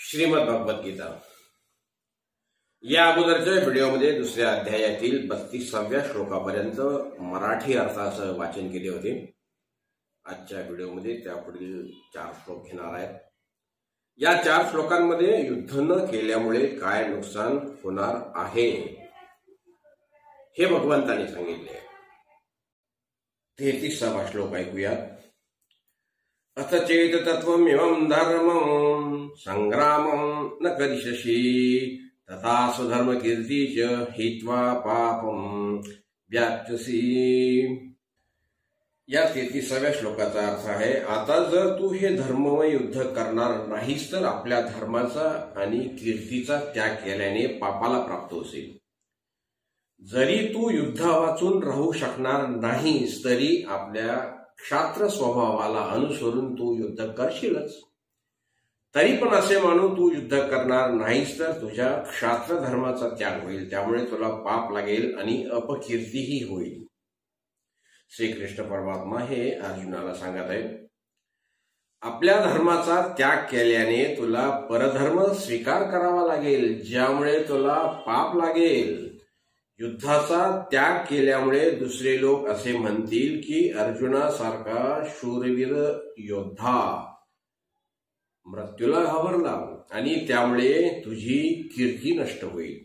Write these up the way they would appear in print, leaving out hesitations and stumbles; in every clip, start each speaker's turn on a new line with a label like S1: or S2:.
S1: श्रीमद भगवत गीता या अगोदरच्या व्हिडिओमध्ये दुसऱ्या अध्यायातील 32व्या श्लोकापर्यंत मराठी अर्थासह वाचन केले होते। आजच्या व्हिडिओमध्ये त्यापुढील 4 श्लोक घेणार आहेत। या 4 श्लोकांमध्ये युद्ध न केल्यामुळे काय नुकसान होणार आहे हे भगवंतांनी सांगितले। 33वा श्लोक ऐकूया। अथ चेत तत्वमिमं धर्मं संग्रामं न करिष्यसि तथा स्वधर्म कीर्ति च हित्वा पापं व्याप्स्यसि। या 33व्या श्लोकाचा अर्थ आहे, आता जर तू हे धर्ममय युद्ध करणार नाहीस तर आपल्या धर्माचा आणि कीर्तीचा त्याग केल्याने पापाला प्राप्त होशील। जरी तू युद्धा वाचून राहू शकणार नाहीस तरी आपल्या क्षात्र स्वभावाला अनुसरून तू युद्ध करशीलच। तरी पण असे मानून तू युद्ध करणार नाहीस तर तुझ्या क्षात्र धर्माचा त्याग होईल, त्यामुळे तुला पाप लागेल आणि अपकीर्तीही होईल। श्रीकृष्ण परमात्मा हे अर्जुनाला सांगत आहे, आपल्या धर्माचा त्याग केल्याने तुला परधर्म स्वीकार करावा लागेल, ज्यामुळे तुला पाप लागेल। युद्धाचा त्याग केल्यामुळे दुसरे लोक असे म्हणतील की अर्जुनासारखा शूरवीर योद्धा मृत्यूला घाबरला आणि त्यामुळे तुझी कीर्ती नष्ट होईल।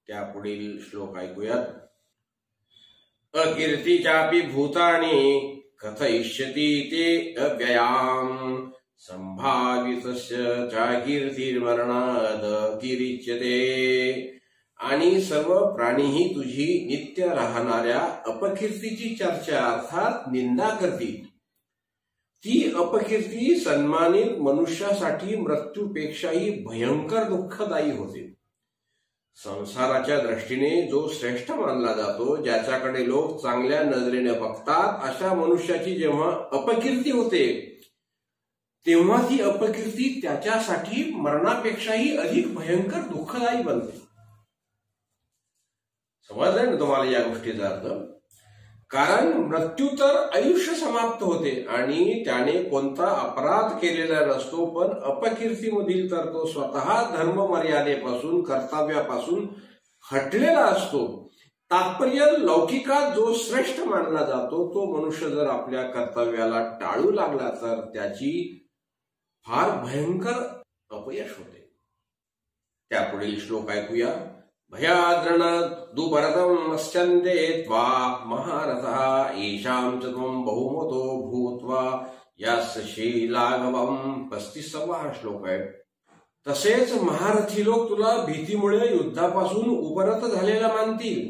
S1: त्यापुढील श्लोक ऐकूयात। अकीर्तीचापि भूतानि कथयिष्यति ते अव्ययाम् संभावितस्य च कीर्तिर्मरणाद कीरिच्यते। आणि सर्व प्राणीही तुझी नित्य राहणाऱ्या अपकीर्तीची चर्चा अर्थात निंदा करतील। ती अपकीर्ती सन्मानित मनुष्यासाठी मृत्यूपेक्षाही भयंकर दुःखदायी होते। संसाराच्या दृष्टीने जो श्रेष्ठ मानला जातो, ज्याच्याकडे लोक चांगल्या नजरेने बघतात, अशा मनुष्याची जेव्हा अपकीर्ती होते तेव्हा ती अपकीर्ती त्याच्यासाठी मरणापेक्षाही अधिक भयंकर दुःखदायी बनते। समजलं ना तुम्हाला या गोष्टीचा अर्थ? कारण मृत्यू तर आयुष्य समाप्त होते आणि त्याने कोणता अपराध केलेला नसतो, पण अपकीर्तीमधील तर तो स्वतः धर्म मर्यादेपासून कर्तव्यापासून हटलेला असतो। तात्पर्य लौकिकात जो श्रेष्ठ मानला जातो तो मनुष्य जर आपल्या कर्तव्याला टाळू लागला तर त्याची फार भयंकर अपयश होते। त्यापुढील श्लोक ऐकूया। भयाद्रण दुभरदं नश्यन्ते त्वा महारथः येषां च त्वं बहुमतो भूत्वा यास्यसि लाघवम्। 35वा श्लोक आहे। तसेच महारथी लोक तुला भीतीमुळे युद्धापासून उपरत झालेला मानतील।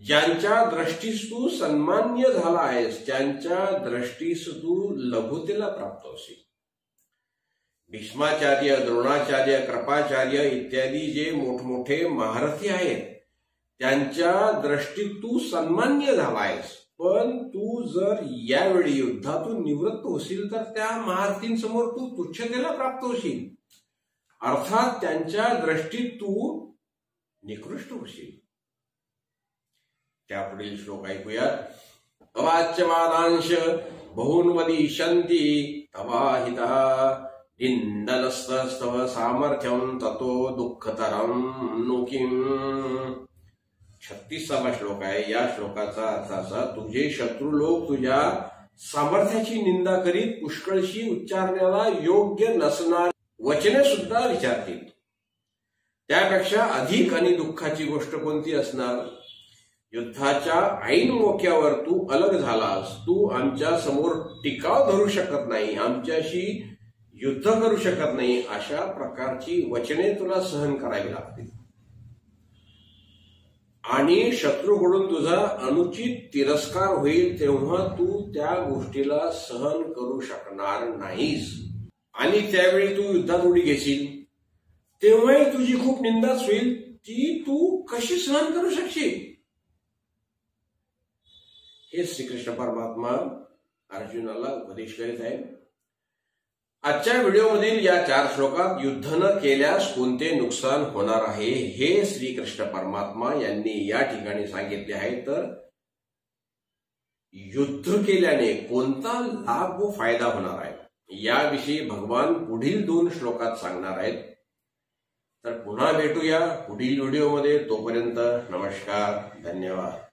S1: ज्यांच्या दृष्टीस तू सन्मान्य झाला आहेस त्यांच्या दृष्टीस तू लघुतेला प्राप्त होशील। भीष्माचार्य, द्रोणाचार्य, कृपाचार्य इत्यादी जे मोठमोठे महारथी आहेत त्यांच्या दृष्टीत तू सन्मान्य झाला आहेस, पण तू जर यावेळी युद्धातून निवृत्त होशील तर त्या महारथींसमोर तू तुच्छतेला प्राप्त होशील, अर्थात त्यांच्या दृष्टीत तू निकृष्ट होशील। त्यापुढील श्लोक ऐकूयात। अवाच्यवादांश बहून् वदिष्यन्ति तवाहितः निंदनस्तव सामर्थ्यं ततो दुःखतरं नु किम्। 36वा श्लोक आहे। या श्लोकाचा अर्थ असा, तुझे शत्रू लोक तुझ्या सामर्थ्याची निंदा करीत पुष्कळशी उच्चारण्याला योग्य नसणारी वचने सुद्धा विचारतील। त्यापेक्षा अधिक आणि दुःखाची गोष्ट कोणती असणार? युद्धाच्या ऐन मोक्यावर तू अलग झालास, तू आमच्या समोर टिकाव धरू शकत नाही, आमच्याशी युद्ध करू शकत नाही, अशा प्रकारची वचने तुला सहन करावी लागतील। आणि शत्रूकडून तुझा अनुचित तिरस्कार होईल तेव्हा तू त्या गोष्टीला सहन करू शकणार नाहीस आणि त्यावेळी तू युद्धात उडी घेशील तेव्हाही तुझी खूप निंदाच होईल। ती तू कशी सहन करू शकशील? हे श्रीकृष्ण परमात्मा अर्जुनाला उपदेश करीत आहे। आजच्या व्हिडिओमधील या 4 श्लोकात युद्ध न केल्यास कोणते नुकसान होणार आहे हे श्रीकृष्ण परमात्मा यांनी या ठिकाणी सांगितले आहे। तर युद्ध केल्याने कोणता लाभ व फायदा होणार आहे याविषयी भगवान पुढील 2 श्लोकात सांगणार आहेत। तर पुन्हा भेटूया पुढील व्हिडिओमध्ये. तोपर्यंत नमस्कार, धन्यवाद.